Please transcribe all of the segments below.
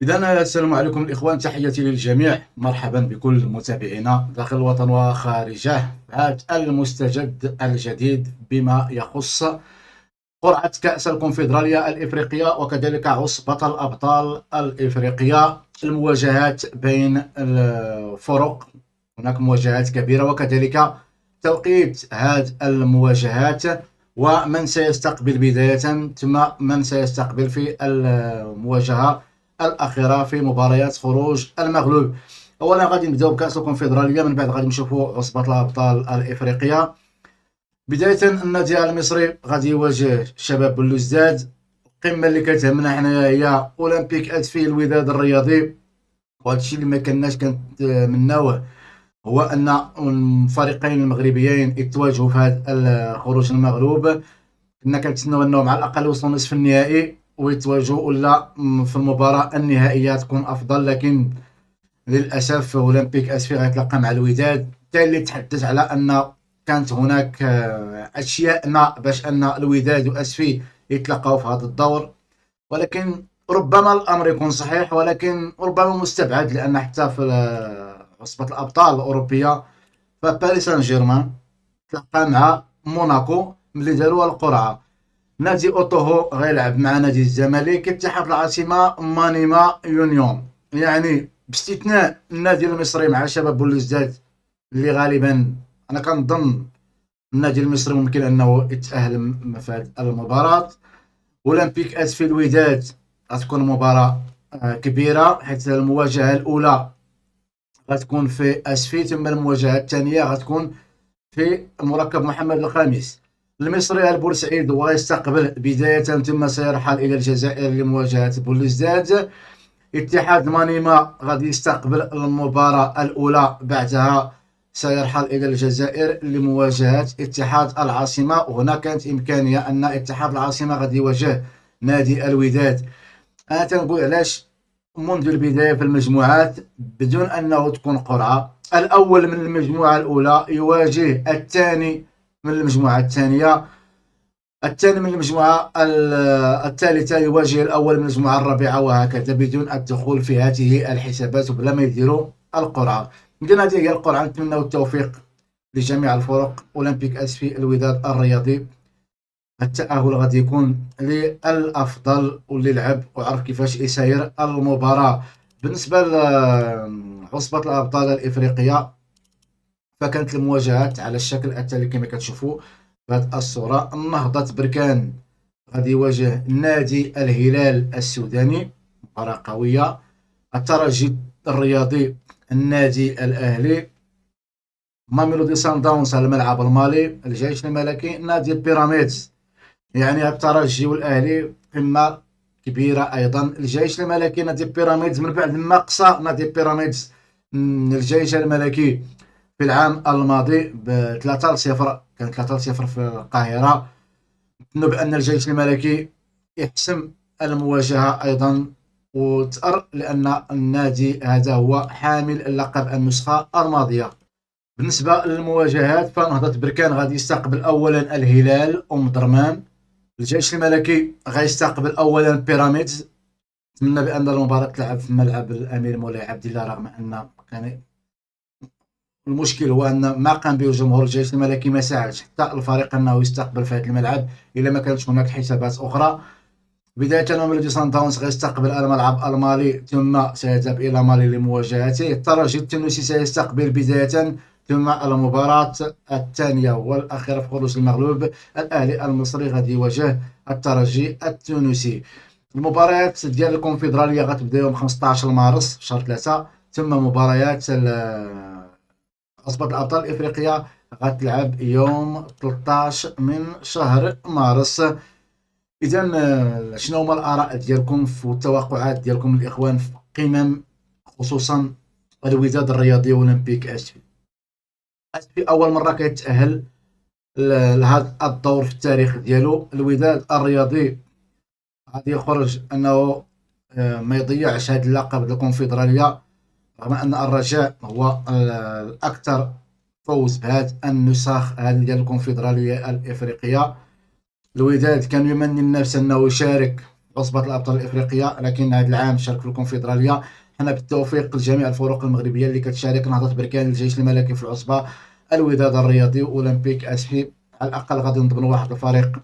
إذا السلام عليكم الإخوان، تحياتي للجميع، مرحبا بكل متابعينا داخل الوطن وخارجه. هذا المستجد الجديد بما يخص قرعة كأس الكونفدرالية الإفريقية وكذلك عصبة الأبطال الإفريقية. المواجهات بين الفرق، هناك مواجهات كبيرة، وكذلك توقيت هذه المواجهات ومن سيستقبل بداية، ثم من سيستقبل في المواجهة الأخيرة في مباريات خروج المغلوب. أولا غادي نبداو بكأس الكونفدرالية، من بعد غادي نشوفوا عصبة الأبطال الإفريقية. بداية النادي المصري غادي يواجه شباب بلوزداد. القمة اللي كتهمنا حنايا هي أولمبيك أتفي الوداد الرياضي، وهذا الشيء اللي ما كناش كنتمناوه هو أن الفريقين المغربيين يتواجهوا في هذا الخروج المغلوب. كنا كنتسناو أنهم على الأقل يوصلوا نصف النهائي ويتواجهوا، ولا في المباراة النهائية تكون أفضل، لكن للأسف أولمبيك أسفي غيتلاقى مع الوداد. حتى اللي تحدث على أن كانت هناك أشياء ما باش أن الوداد وأسفي يتلاقاو في هذا الدور، ولكن ربما الأمر يكون صحيح، ولكن ربما مستبعد، لأن حتى في عصبة الأبطال الأوروبية فباريس سان جيرمان تلاقى مع موناكو ملي داروا القرعة. نادي اوتوهو غيلعب مع نادي الزمالك. اتحاد العاصمة مانيما يونيون. يعني باستثناء النادي المصري مع شباب بلوزداد اللي غالبا انا كنظن النادي المصري ممكن انه يتأهل في هذه المباراة. اولمبيك اسفي الوداد غتكون مباراة كبيرة، حيث المواجهة الاولى غتكون في اسفي، ثم المواجهة الثانية غتكون في مركب محمد الخامس. المصري البورسعيد ويستقبل بداية، ثم سيرحل إلى الجزائر لمواجهة بوليزداد. اتحاد مانيما غادي يستقبل المباراة الأولى، بعدها سيرحل إلى الجزائر لمواجهة اتحاد العاصمة. وهنا كانت إمكانية أن اتحاد العاصمة غادي يواجه نادي الوداد. أنا تنقول علاش منذ البداية في المجموعات بدون أنه تكون قرعة، الأول من المجموعة الأولى يواجه الثاني من المجموعة الثانية، الثاني من المجموعة الثالثة يواجه الأول من المجموعة الرابعة، وهكذا بدون الدخول في هذه الحسابات وبلا ما يديروا القرعة. إذن هذه هي القرعة، نتمنى التوفيق لجميع الفرق. أولمبيك أسفي الوداد الرياضي، التأهل غادي يكون للأفضل واللي لعب وعرف كيفاش يسير المباراة. بالنسبة لعصبة الأبطال الإفريقية فكانت المواجهات على الشكل التالي كما كتشوفوا في هذه الصورة. النهضة بركان غادي يواجه نادي الهلال السوداني، مباراة قوية. الترجي الرياضي النادي الأهلي. ماميلودي سان داونز على الملعب المالي. الجيش الملكي نادي بيراميدز. يعني الترجي والاهلي قمه كبيره ايضا. الجيش الملكي نادي بيراميدز، من بعد ما قصى نادي بيراميدز الجيش الملكي في العام الماضي ب 3-0، كان 3-0 في القاهره. نظن بان الجيش الملكي يحسم المواجهه ايضا وتأر، لان النادي هذا هو حامل اللقب النسخه الماضيه. بالنسبه للمواجهات فنهضة بركان غادي يستقبل اولا الهلال درمان. الجيش الملكي غيستقبل اولا بيراميدز. نتمنى بان المباراه تلعب في ملعب الامير مولاي عبد الله، رغم ان كان المشكل هو ان ما قام به جمهور الجيش الملكي ما ساعدش حتى الفريق انه يستقبل في هذا الملعب الا ما كانتش هناك حسابات اخرى. بدايه ميلودي سان داونز غيستقبل الملعب المالي، ثم سيذهب الى مالي لمواجهته. الترجي التونسي سيستقبل بدايه، ثم المباراة الثانية والأخيرة في خروج المغلوب الأهلي المصري غادي يواجه الترجي التونسي. المباريات ديال الكونفدرالية غتبدا يوم 15 مارس شهر 3، ثم مباريات عصبة الأبطال الإفريقية غتلعب يوم 13 من شهر مارس. إذا شنو هما الآراء ديالكم والتوقعات ديالكم الإخوان في قمم، خصوصا الوداد الرياضي وأولمبيك أسفي؟ أسفي أول مرة كيتأهل لهذا الدور في التاريخ ديالو. الوداد الرياضي غادي يخرج أنه ما يضيعش هذا اللقب الكونفدرالية، رغم أن الرجاء هو الأكثر فوز بهذه النسخ هذه ديال الكونفدرالية الإفريقية. الوداد كان يمني النفس أنه يشارك عصبة الأبطال الإفريقية، لكن هذا العام شارك في الكونفدرالية. حنا بالتوفيق لجميع الفرق المغربية اللي كتشارك، نهضة بركان، الجيش الملكي في العصبة، الوداد الرياضي، أولمبيك أسفي. على الأقل غادي نضمنوا واحد الفريق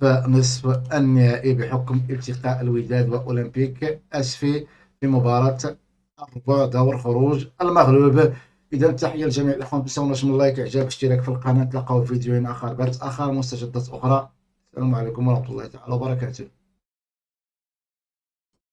في نصف النهائي بحكم التقاء الوداد وأولمبيك أسفي في مباراة الربع دور خروج المغلوب. إذا تحية لجميع الإخوان، تنسوناش من لايك، إعجاب، اشتراك في القناة. تلقاو فيديوهين آخر، بث آخر، مستجدات أخرى. السلام عليكم ورحمة الله تعالى وبركاته.